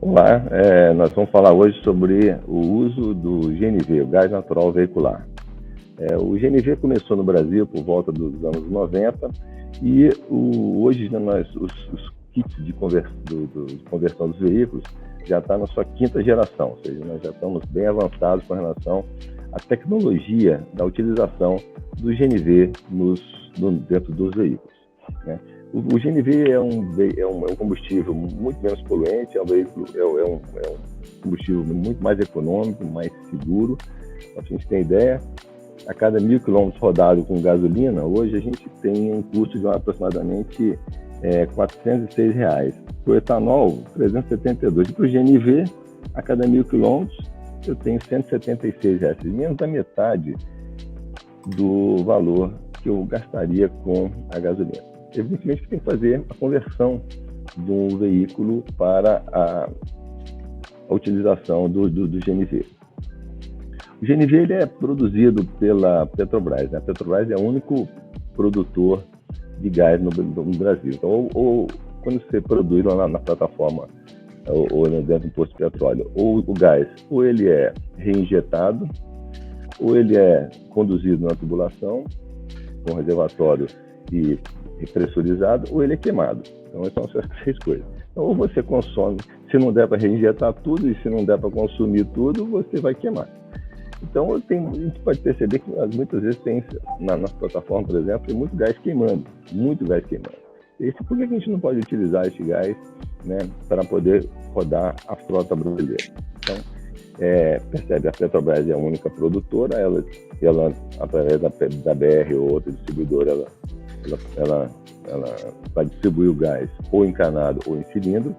Olá, nós vamos falar hoje sobre o uso do GNV, o gás natural veicular. O GNV começou no Brasil por volta dos anos 90 e hoje os kits de conversão dos veículos já está na sua quinta geração, ou seja, nós já estamos bem avançados com relação à tecnologia da utilização do GNV dentro dos veículos, né? O GNV é um combustível muito menos poluente, é um combustível muito mais econômico, mais seguro. Para a gente ter ideia, a cada 1.000 quilômetros rodados com gasolina, hoje a gente tem um custo de aproximadamente R$406. Para o etanol, 372. E para o GNV, a cada 1.000 quilômetros, eu tenho R$176, menos da metade do valor que eu gastaria com a gasolina. Evidentemente que tem que fazer a conversão do veículo para a utilização do GNV. O GNV ele é produzido pela Petrobras, né? A Petrobras é o único produtor de gás no Brasil. Então, ou quando você produz lá na plataforma ou dentro do posto de petróleo, ou o gás, ou ele é reinjetado, ou ele é conduzido na tubulação com reservatório e pressurizado, ou ele é queimado. Então, são essas três coisas. Então, ou você consome, se não der para reinjetar tudo, e se não der para consumir tudo, você vai queimar. Então, a gente pode perceber que muitas vezes tem, nas plataformas, por exemplo, tem muito gás queimando. Por que a gente não pode utilizar esse gás, né, para poder rodar a frota brasileira? Então, percebe, a Petrobras é a única produtora, ela através da BR ou outra distribuidora, ela vai distribuir o gás ou encanado ou em cilindro,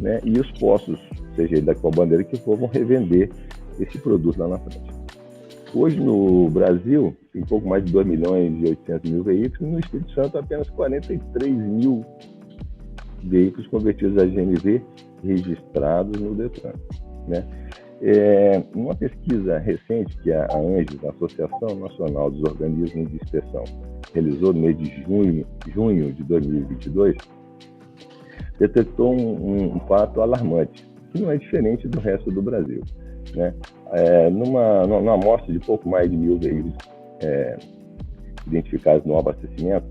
né? E os postos, seja ele da qual bandeira que for, vão revender esse produto lá na frente. Hoje no Brasil tem pouco mais de 2.800.000 veículos, e no Espírito Santo apenas 43 mil veículos convertidos a GNV registrados no Detran, né? Uma pesquisa recente que a ANGIS, a Associação Nacional dos Organismos de Inspeção, realizou no mês de junho de 2022, detectou um fato alarmante, que não é diferente do resto do Brasil, né? Numa amostra de pouco mais de 1.000 veículos identificados no abastecimento,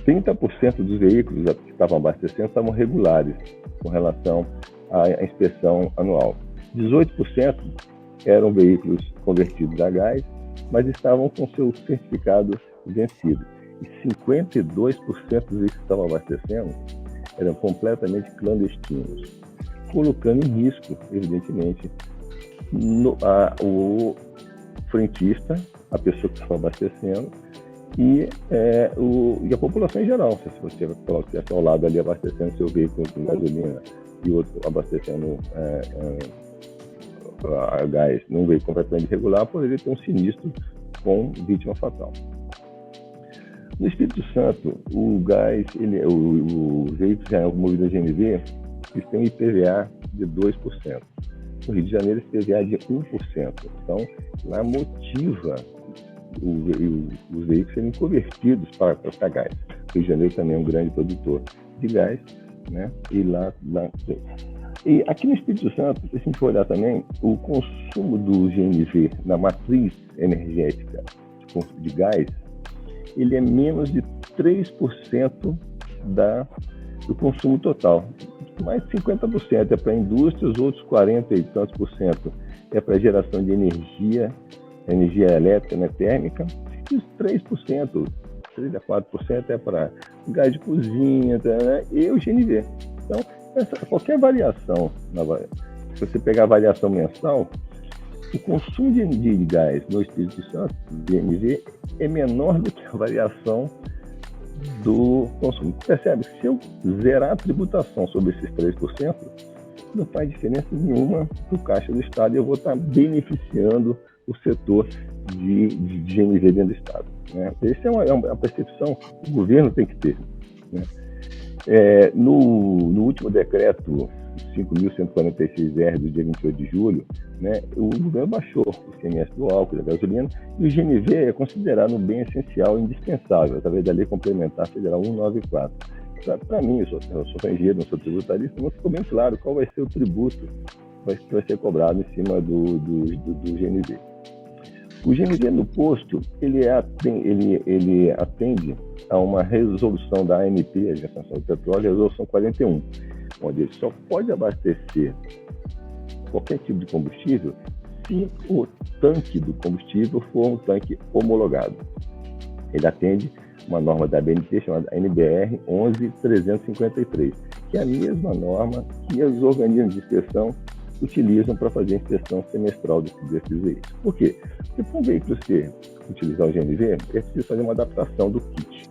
30% dos veículos que estavam abastecendo estavam regulares com relação à inspeção anual. 18% eram veículos convertidos a gás, mas estavam com seu certificado vencido. E 52% dos veículos que estavam abastecendo eram completamente clandestinos, colocando em risco, evidentemente, o frentista, a pessoa que estava abastecendo, e a população em geral. Se você estivesse ao lado ali abastecendo seu veículo com gasolina e outro abastecendo a gás num veículo completamente irregular, poderia ter um sinistro com vítima fatal. No Espírito Santo, o gás, os veículos já movidos a GNV, eles têm um IPVA de 2%. No Rio de Janeiro, esse IPVA é de 1%. Então, lá motiva os veículos serem convertidos para gás. O Rio de Janeiro também é um grande produtor de gás, né? E aqui no Espírito Santo, se a gente for olhar também, o consumo do GNV na matriz energética de gás, ele é menos de 3% do consumo total. Mais de 50% é para a indústria, os outros 40 e tantos por cento é para geração de energia elétrica, né, térmica, e os 3 a 4% é para gás de cozinha, né, e o GNV. Então, qualquer variação, se você pegar a variação mensal, o consumo de gás no Espírito Santo, GNV, é menor do que a variação do consumo. Percebe? Se eu zerar a tributação sobre esses 3%, não faz diferença nenhuma para o caixa do Estado, e eu vou estar beneficiando o setor de GNV dentro do Estado, né? Essa é uma percepção que o governo tem que ter, né? No último decreto 5.146R do dia 28 de julho, né, o governo baixou o ICMS do álcool, da gasolina, e o GNV é considerado um bem essencial e indispensável, através da Lei Complementar Federal 194. para mim, eu sou engenheiro, não sou tributarista, não ficou bem claro qual vai ser o tributo que vai ser cobrado em cima do GNV. O GNV no posto, ele atende a uma resolução da ANP, Agência Nacional do Petróleo, resolução 41, onde ele só pode abastecer qualquer tipo de combustível se o tanque do combustível for um tanque homologado. Ele atende uma norma da ABNT chamada NBR 11353, que é a mesma norma que os organismos de inspeção utilizam para fazer a inspeção semestral desses veículos. Por quê? Porque para um veículo utilizar o GNV, é preciso fazer uma adaptação do kit,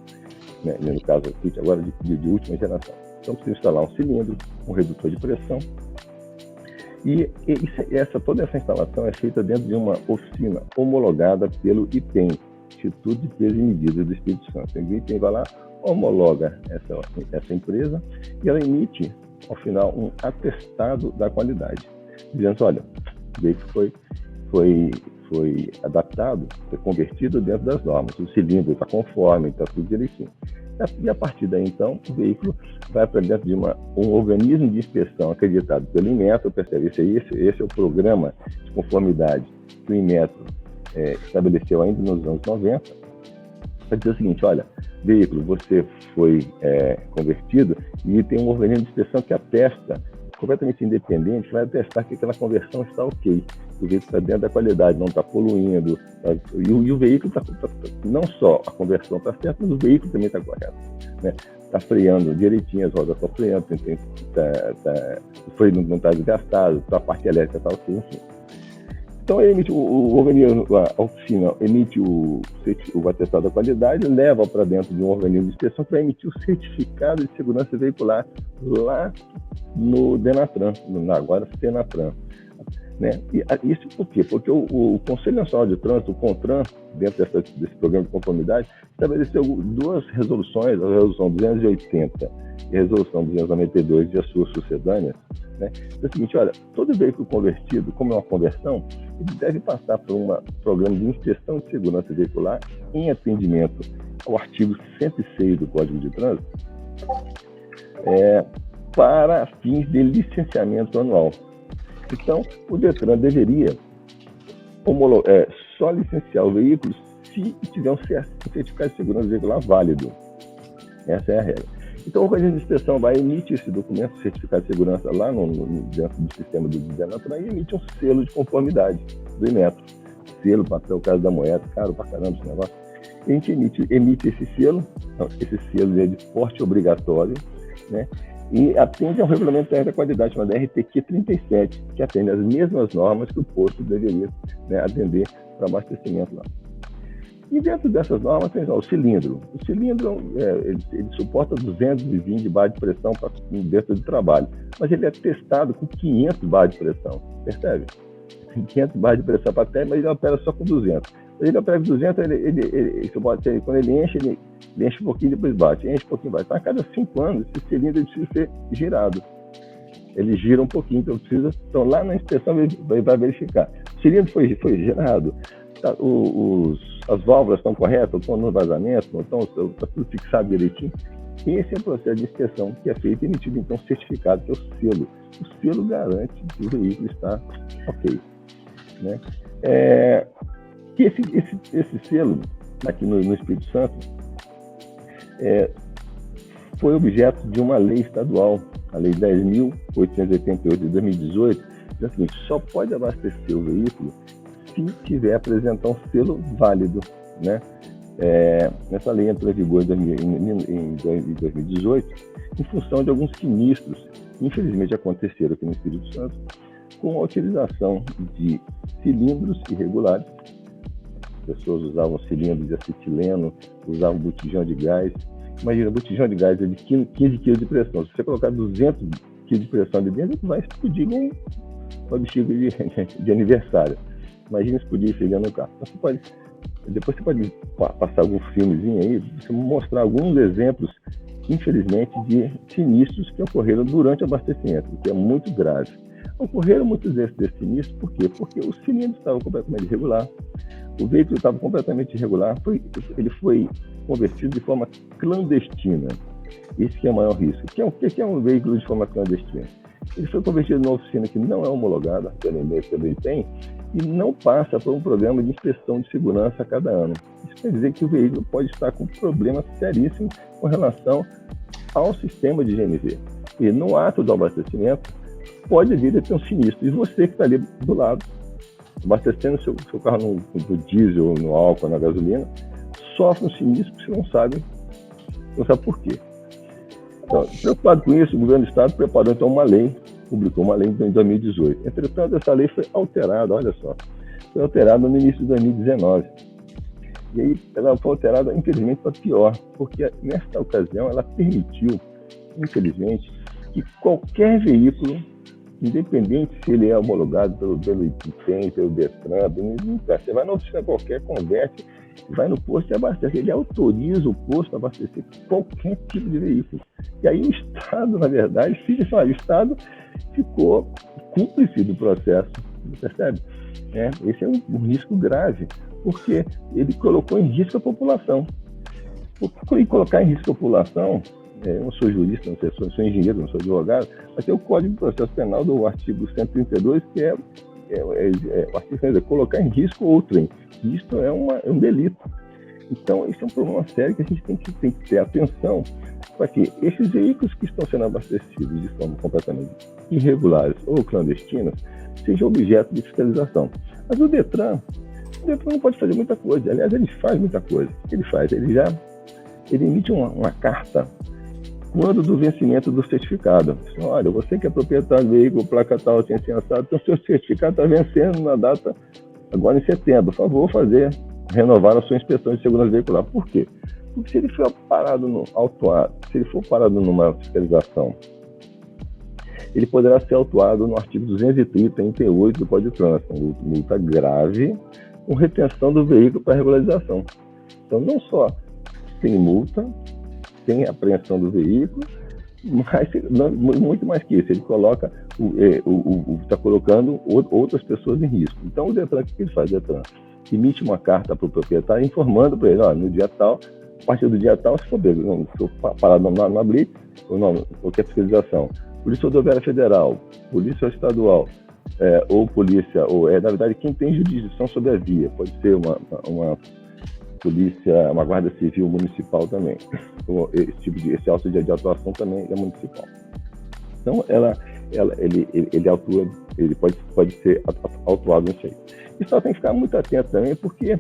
né? No caso, o kit agora de última geração. Então, precisa instalar um cilindro, um redutor de pressão, e toda essa instalação é feita dentro de uma oficina homologada pelo IPEM, Instituto de Peso e Medida do Espírito Santo. O IPEM vai lá, homologa essa empresa e ela emite, ao final, um atestado da qualidade, dizendo, olha, o veículo foi adaptado, foi convertido dentro das normas, o cilindro está conforme, está tudo direitinho. E a partir daí, então, o veículo vai para dentro de um organismo de inspeção acreditado pelo Inmetro, percebe? Esse é o programa de conformidade que o Inmetro estabeleceu ainda nos anos 90, para dizer o seguinte, olha, veículo, você foi convertido e tem um organismo de inspeção que atesta, completamente independente, vai atestar que aquela conversão está ok, o veículo está dentro da qualidade, não está poluindo, e o veículo não só a conversão está certa, mas o veículo também está correto, né? Está freando direitinho, as rodas estão freando, o freio não está desgastado, a parte elétrica está ok, enfim. Então, o organismo, a oficina emite o atestado da qualidade, leva para dentro de um organismo de inspeção que vai emitir o certificado de segurança veicular lá no Denatran, agora Senatran. Né? E isso por quê? Porque o Conselho Nacional de Trânsito, o CONTRAN, dentro desse programa de conformidade, estabeleceu duas resoluções, a resolução 280 e a resolução 292 e as suas sucedâneas, né? É o seguinte, olha, todo veículo convertido, como é uma conversão, ele deve passar por um programa de inspeção de segurança veicular em atendimento ao artigo 106 do Código de Trânsito, para fins de licenciamento anual. Então, o DETRAN deveria só licenciar o veículo se tiver um certificado de segurança veicular válido. Essa é a regra. Então, o organismo de inspeção vai emitir esse documento, certificado de segurança, lá dentro do sistema do DENATRAN e emite um selo de conformidade do Inmetro. Selo, papel, caso da moeda, caro pra caramba esse negócio. A gente emite esse selo é de porte obrigatório, né? E atende ao regulamento técnico da qualidade, chamado RTQ 37, que atende às mesmas normas que o posto deveria, né, atender para abastecimento lá. E dentro dessas normas tem o cilindro. O cilindro ele suporta 220 bar de pressão para dentro do trabalho, mas ele é testado com 500 bar de pressão, percebe? 500 bar de pressão para terra, mas ele opera só com 200. Quando ele opera com 200, quando ele enche um pouquinho e depois bate, enche um pouquinho e bate. Então, a cada 5 anos, esse cilindro precisa ser girado. Ele gira um pouquinho, então lá na inspeção ele vai verificar. O cilindro foi girado, as válvulas estão corretas, estão no vazamento, está tudo fixado direitinho. Esse é o processo de inspeção que é feito e emitido, então, certificado, que é o selo. O selo garante que o veículo está ok, né? Esse selo, aqui no Espírito Santo, foi objeto de uma lei estadual, a Lei 10.888 de 2018, diz o seguinte, só pode abastecer o veículo se tiver apresentar um selo válido, né? Essa lei entrou em vigor em 2018, em função de alguns sinistros que infelizmente aconteceram aqui no Espírito Santo, com a utilização de cilindros irregulares. As pessoas usavam cilindros de acetileno, usavam botijão de gás. Imagina, botijão de gás é de 15 kg de pressão. Se você colocar 200 kg de pressão ali dentro, vai explodir uma bexiga de aniversário. Imagina explodir e no carro. Então, depois você pode passar algum filmezinho aí, você mostrar alguns exemplos, infelizmente, de sinistros que ocorreram durante o abastecimento, o que é muito grave. Ocorreram muitos desses sinistros, por quê? Porque o cilindro estava completamente irregular, o veículo estava completamente irregular, ele foi convertido de forma clandestina. Esse que é o maior risco. O que é um veículo de forma clandestina? Ele foi convertido numa oficina que não é homologada, pela EMB também tem, e não passa por um programa de inspeção de segurança a cada ano. Isso quer dizer que o veículo pode estar com problemas seríssimos com relação ao sistema de GNV. E no ato do abastecimento, pode vir a ter um sinistro. E você que está ali do lado, abastecendo seu carro no diesel, no álcool, na gasolina, sofre um sinistro que você não sabe por quê. Então, preocupado com isso, o governo do Estado preparou então uma lei, publicou uma lei em 2018. Entretanto, essa lei foi alterada, olha só, foi alterada no início de 2019. E aí ela foi alterada, infelizmente, para pior, porque nesta ocasião ela permitiu, infelizmente, que qualquer veículo, independente se ele é homologado pelo IPTEM, pelo Detran, você vai na oficina qualquer, converte, vai no posto e abastece. Ele autoriza o posto a abastecer qualquer tipo de veículo. E aí o Estado, na verdade, o Estado ficou cúmplice do processo, percebe? Esse é um risco grave, porque ele colocou em risco a população. Por colocar em risco a população, eu não sou jurista, não sou engenheiro, não sou advogado, mas tem o Código de Processo Penal do artigo 132, que é o artigo 132, colocar em risco outrem. Isto é um delito. Então, isso é um problema sério que a gente tem que ter atenção para que esses veículos que estão sendo abastecidos de forma completamente irregulares ou clandestinas sejam objeto de fiscalização. Mas o Detran não pode fazer muita coisa. Aliás, ele faz muita coisa. O que ele faz? Ele emite uma carta quando do vencimento do certificado. Olha, você que é proprietário do veículo, placa tal, tem assado, então seu certificado está vencendo na data agora em setembro. Por favor, renovar a sua inspeção de segurança veicular. Por quê? Porque se ele for parado numa fiscalização, ele poderá ser autuado no artigo 238 do Código de Trânsito, multa grave com retenção do veículo para regularização. Então, não só tem multa, tem apreensão do veículo, mas muito mais que isso, ele coloca, está colocando outras pessoas em risco. Então, o Detran, o que ele faz? O Detran emite uma carta para o proprietário informando para ele, no dia tal, a partir do dia tal, se for parado na blitz, ou não, qualquer fiscalização, Polícia Rodoviária Federal, Polícia Estadual, ou polícia, na verdade, quem tem jurisdição sobre a via, pode ser uma polícia, uma guarda civil municipal também. Esse auto de atuação também é municipal. Então, ele atua, ele pode ser autuado nisso aí. E só tem que ficar muito atento também, porque,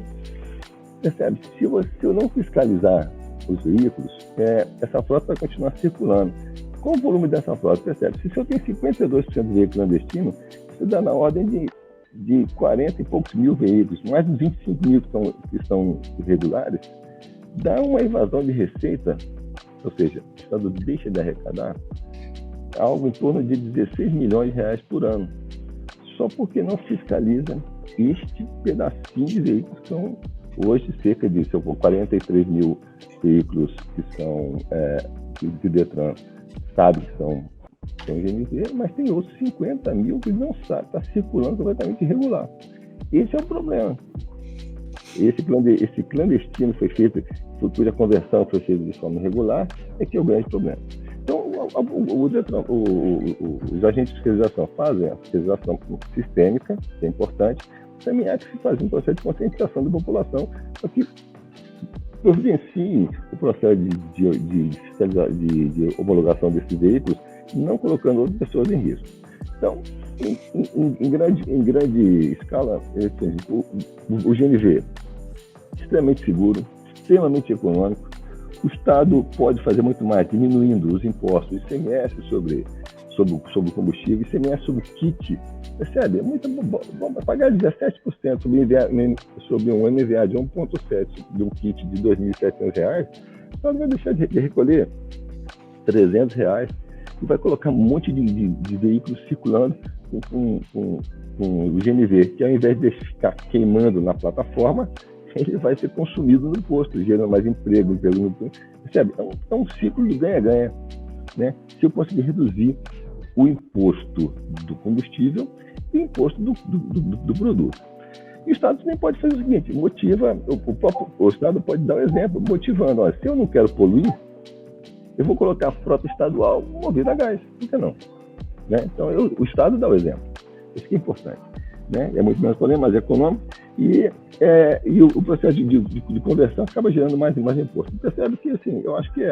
percebe, se eu não fiscalizar os veículos, essa frota vai continuar circulando. Qual o volume dessa frota? Percebe, se eu tenho 52% de veículo clandestino, isso dá na ordem de 40 e poucos mil veículos, mais de 25 mil que estão irregulares, dá uma evasão de receita, ou seja, o Estado deixa de arrecadar algo em torno de 16 milhões de reais por ano, só porque não fiscaliza este pedacinho de veículos que são hoje cerca de 43 mil veículos que são que o Detran sabe que são GNV, mas tem outros 50 mil que não sabe, está circulando completamente irregular. Esse é o problema. Esse clandestino foi feito, cuja conversão foi feita de forma irregular, que é o grande problema. Então, os agentes de fiscalização fazem a fiscalização sistêmica, que é importante, também há que se fazer um processo de conscientização da população para que providencie o processo de homologação desses veículos, não colocando outras pessoas em risco. Então, em grande escala, o GNV, extremamente seguro, extremamente econômico. O Estado pode fazer muito mais, diminuindo os impostos, ICMS sobre combustível, ICMS sobre kit. Percebe? É muito bom pagar 17% sobre um MVA de 1,7 de um kit de R$ 2.700, o Estado vai deixar de recolher R$ 300 e vai colocar um monte de veículos circulando com o GNV, que ao invés de ficar queimando na plataforma, ele vai ser consumido no imposto, gerando mais emprego. Percebe? É um ciclo de ganha-ganha. Né? Se eu conseguir reduzir o imposto do combustível e o imposto do produto. E o Estado também pode fazer o seguinte, o Estado pode dar um exemplo, motivando, se eu não quero poluir, eu vou colocar a frota estadual movida a gás, por que não? Né? Então, o Estado dá o exemplo. Isso que é importante. Né? É muito menos problema, mais econômico, e o processo de conversão acaba gerando mais e mais imposto. Percebe que, assim, eu acho que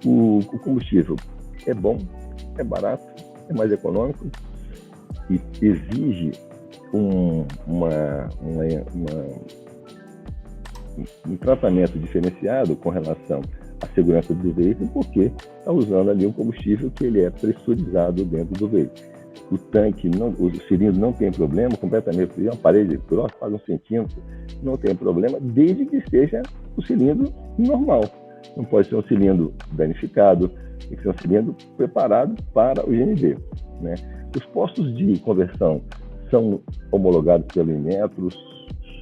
o combustível é bom, é barato, é mais econômico e exige um tratamento diferenciado com relação à segurança do veículo, porque está usando ali um combustível que ele é pressurizado dentro do veículo. O tanque, o cilindro não tem problema, completamente frio, uma parede grossa, quase 1 centímetro, não tem problema, desde que seja o cilindro normal. Não pode ser um cilindro danificado, tem que ser um cilindro preparado para o GNV. Né? Os postos de conversão são homologados pelo Inmetro,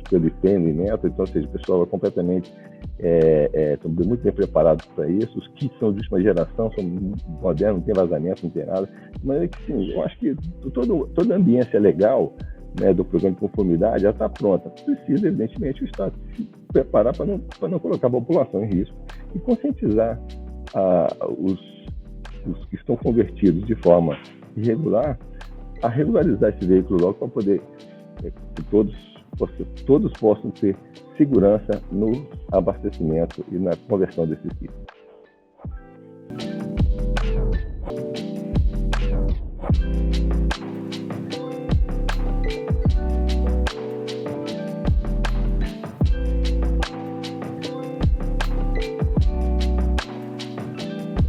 pelo IPEM, no Inmetro, então, ou seja, o pessoal é completamente estão muito bem preparados para isso. Os kits são de última geração, são modernos, não tem vazamento, não tem nada. Mas é que sim, eu acho que toda a ambiência legal, né, do programa de conformidade já está pronta. Precisa, evidentemente, o Estado se preparar para não colocar a população em risco e conscientizar os que estão convertidos de forma irregular a regularizar esse veículo logo para poder que todos possam ter segurança no abastecimento e na conversão desses kits.